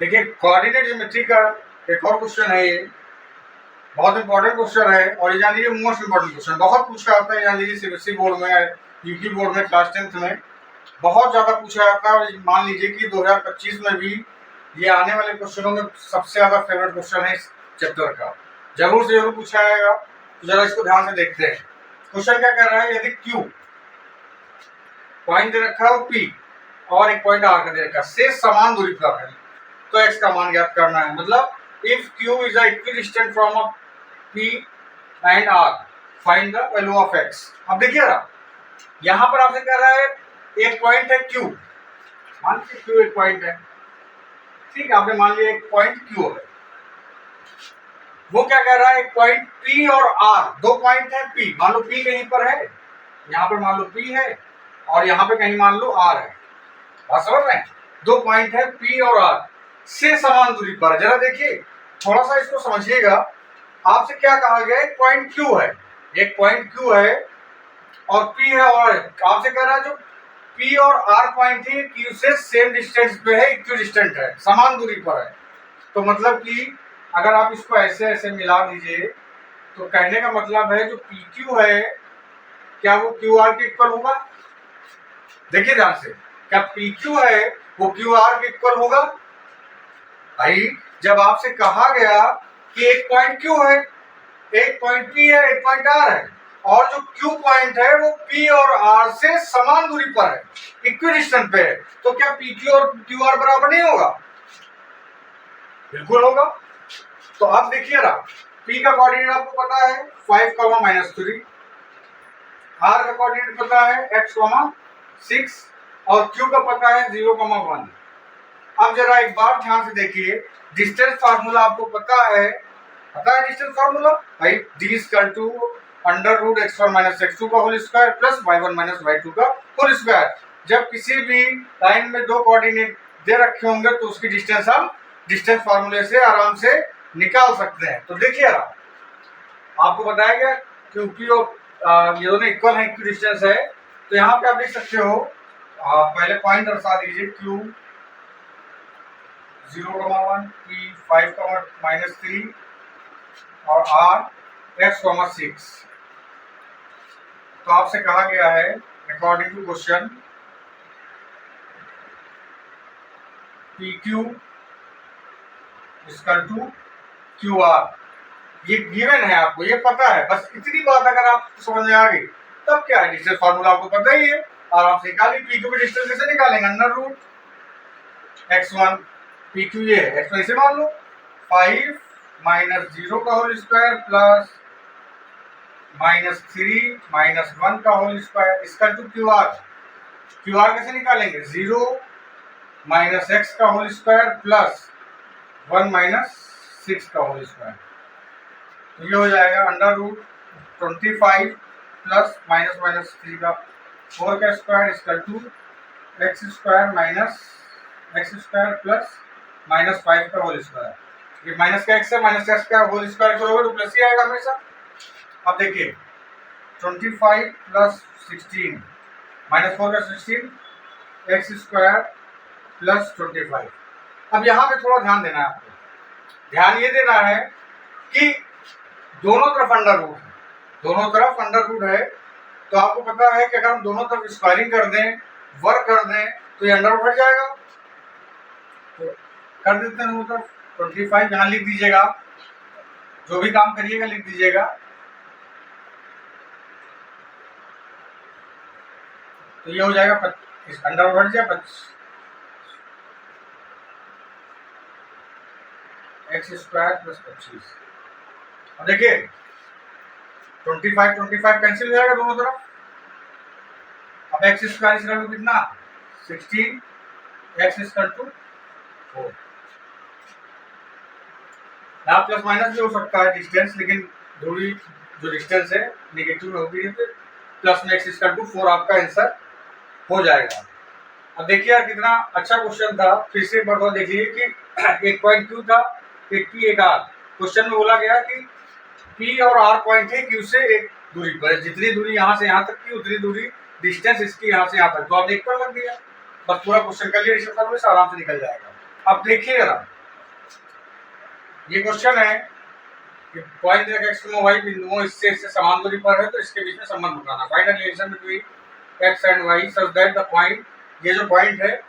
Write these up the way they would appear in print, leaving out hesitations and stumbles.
देखिए coordinate geometry का एक और क्वेश्चन है, ये बहुत इंपॉर्टेंट क्वेश्चन है और ये जान लीजिए मोस्ट इंपॉर्टेंट क्वेश्चन, बहुत पूछा जाता है, जान लीजिए सीबीएसई बोर्ड में, यूपी बोर्ड में, क्लास 10th में बहुत ज़्यादा पूछा जाता है। और मान लीजिए कि 2025 में भी ये आने वाले क्वेश्चनों में सबसे ज़्यादा फेवरेट क्वेश्चन है इस चैप्टर का, जरूर से जरूर पूछा जाएगा। तो जरा इसको ध्यान से देखते हैं। क्वेश्चन क्या कर रहा है, यदि क्यू पॉइंट दे रखा है पी और एक पॉइंट आर का दे रखा है, से समान दूरी पर है, तो एक्स का मान ज्ञात करना है। मतलब if Q is equidistant from uh P and R, find the value of x. अब देखिएगा यहाँ पर आपसे कह रहा है एक पॉइंट है क्यू, मान लीजिए क्यू एक पॉइंट है, ठीक है, आपने मान लिया एक पॉइंट क्यू है। वो क्या कह रहा है, एक पॉइंट पी और आर, दो पॉइंट है पी, मान लो पी कहीं पर है, यहाँ पर मान लो पी है और यहाँ पे कहीं मान लो आर है, बात समझ रहे हैं। दो पॉइंट है पी और आर से समान दूरी पर। जरा देखिए थोड़ा सा इसको समझिएगा, आपसे क्या कहा गया, एक पॉइंट क्यू है, एक पॉइंट क्यू है और पी है, और आपसे कह रहा है जो पी और आर पॉइंट है क्यू से सेम डिस्टेंस पे है, इक्विडिस्टेंट है, समान दूरी पर है। तो मतलब कि अगर आप इसको ऐसे ऐसे मिला दीजिए तो कहने का मतलब है जो पी क्यू है क्या वो क्यू आर के इक्वल होगा। देखिए ध्यान से, क्या पी क्यू है वो क्यू आर के इक्वल होगा। भाई जब आपसे कहा गया कि एक पॉइंट क्यू है, एक पॉइंट पी है, एक पॉइंट आर है, और जो क्यू पॉइंट है वो पी और आर से समान दूरी पर है, इक्विडिस्टेंट पे है, तो क्या पी क्यू और क्यू आर बराबर नहीं होगा? बिल्कुल होगा। तो अब देखिए ना, पी का कोऑर्डिनेट आपको पता है 5, -3, आर का कोऑर्डिनेट पता है x, 6 और क्यू का पता है 0, 1। अब जरा एक बार ध्यान से देखिए, डिस्टेंस फार्मूला आपको पता है डिस्टेंस फार्मूला, भाई d equal to √x1 - x2 का whole square plus y1 - y2 का होल स्क्वायर। जब किसी भी लाइन में दो कोऑर्डिनेट दे रखे होंगे तो उसकी डिस्टेंस हम डिस्टेंस फार्मूले से आराम से निकाल सकते हैं। तो देखिए आपको बताया गया कि पी और ये दोनों इक्वल है, इक्विडिस्टेंस है, तो यहाँ पे आप देख सकते हो, पहले पॉइंट दर्शा दीजिए, क्यू 0, 1, पी 5, -3 और आर x, 6। तो आपसे कहा गया है according to question P Q equal to Q R, ये गिवन है, आपको ये पता है, बस इतनी बात अगर आप समझ में आ गई तब क्या है, डिस्टेंस फार्मूला आपको पता ही है, आराम से निकालिए। पी क्यू की डिस्टेंस कैसे निकालेंगे, √x1, पी क्यू ये है, x1 इसे मान लो 5 - 0 का होल स्क्वायर प्लस -3 - 1 का whole square equal to Q R. Q R कैसे निकालेंगे, 0 - x का होल स्क्वायर प्लस 1 - 6 का होल स्क्वायर। तो ये हो जाएगा √25 प्लस -3 का 4 का square equal to x² plus -5 का होल स्क्वायर। ये माइनस का x है, माइनस का x का होल स्क्वायर करोगे तो प्लस ही आएगा हमेशा। अब देखिए 25 प्लस 16 -4 का 16 x² प्लस 25। अब यहाँ पे थोड़ा ध्यान देना है आपको, ध्यान ये देना है कि दोनों तरफ अंडर रूट है, दोनों तरफ अंडर रूट है, तो आपको पता है कि अगर हम दोनों तरफ स्क्वायरिंग कर दें, वर्क कर दें, तो ये अंडर रूट हट जाएगा। तो कर देते हैं दोनों तरफ, 25 यहाँ लिख दीजिएगा, जो भी काम करिएगा लिख दीजिएगा। तो ये हो जाएगा अंडर रूट हट जाए x² प्लस 25। अब देखिए 25 कैंसिल हो जाएगा दोनों तरफ। अब x² इक्वल टू कितना, 16, x इक्वल टू 4। यहाँ प्लस माइनस भी हो सकता है डिस्टेंस, लेकिन दूरी जो डिस्टेंस है नेगेटिव में होगी, तो प्लस में x इक्वल टू 4 आपका आंसर हो जाएगा। अब देखिए यार कितना अच्छा क्वेश्चन था, फिर से एक बार देखिए कि एक पॉइंट क्यू था, एक पी एक आर। क्वेश्चन में बोला गया कि पी और आर पॉइंट है क्यू से एक दूरी पर, जितनी दूरी यहाँ से यहाँ तक की उतनी दूरी डिस्टेंस इसकी यहाँ से यहाँ तक, तो आपने इक्वल रख दिया, बस पूरा क्वेश्चन कर लिया, आराम से निकल जाएगा। अब देखिए जरा, ये क्वेश्चन है कि पॉइंट एक्स वाई बिंदुओं इससे समान दूरी पर है तो इसके बीच में संबंध बताना। Find the relation between x and y such that the point, ये जो पॉइंट है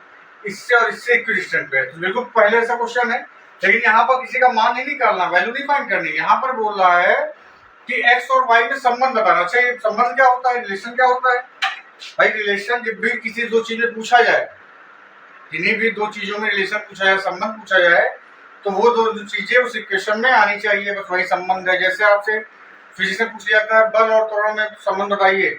इससे और इससे इक्विडिस्टेंट पे है। तो बिल्कुल पहले ऐसा क्वेश्चन है, लेकिन यहाँ पर किसी का मान नहीं निकालना, वैल्यू नहीं फाइंड करनी। यहाँ पर बोल रहा है कि एक्स और वाई में संबंध बताना। अच्छा, ये संबंध क्या होता है, रिलेशन क्या होता है? भाई रिलेशन जब भी किसी दो चीजें पूछा जाए, किन्हीं भी दो चीजों में रिलेशन पूछा जाए, संबंध पूछा जाए, तो वो दो चीजें उस इक्वेशन में आनी चाहिए, बस वही संबंध है। जैसे आपसे फिजिक्स में पूछ जाता है बल और त्वरण में संबंध बताइए,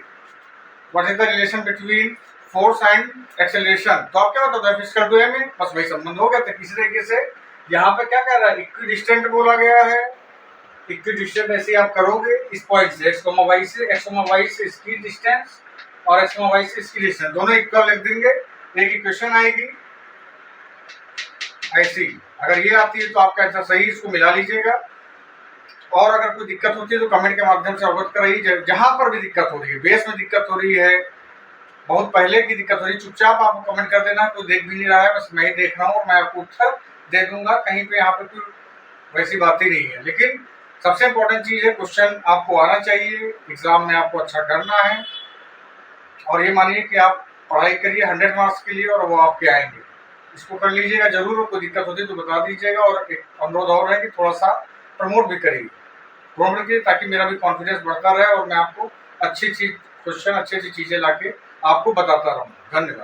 what is the relation between force and acceleration, तो आप क्या बताते हैं फिजिकल टू में, बस वही संबंध हो गया। तो किसी तरीके से यहाँ पे क्या कह रहा है, इक्विडिस्टेंट बोला गया है। इक्विडिस्टेंट ऐसे आप करोगे इस पॉइंट से एक्स वाई से इसकी डिस्टेंस और एक्स वाई से इसकी डिस्टेंस दोनों इक्वल लिख देंगे, एक इक्वेशन आएगी ऐसी। अगर ये आती है तो आपका आंसर सही, इसको मिला लीजिएगा। और अगर कोई दिक्कत होती है तो कमेंट के माध्यम से अवगत कराइए। जहां पर भी दिक्कत हो रही है, बेस में दिक्कत हो रही है, बहुत पहले की दिक्कत हो रही है, चुपचाप आप कमेंट कर देना। कोई देख भी नहीं रहा है, बस मैं ही देख रहा हूँ और मैं आपको उत्तर दे दूंगा। कहीं पे यहाँ पे कोई वैसी बात ही नहीं है। लेकिन सबसे इम्पोर्टेंट चीज है, क्वेश्चन आपको आना चाहिए, एग्जाम में आपको अच्छा करना है। और ये मानिए कि आप पढ़ाई करिए 100 मार्क्स के लिए और वो आपके आएंगे, इसको कर लीजिएगा जरूर। कोई दिक्कत होती है तो बता दीजिएगा। और एक अनुरोध और है कि थोड़ा सा प्रमोट भी करिए, ताकि मेरा भी कॉन्फिडेंस बढ़ता रहे और मैं आपको अच्छी चीज क्वेश्चन अच्छी चीजें लाके आपको बताता रहूँ। धन्यवाद।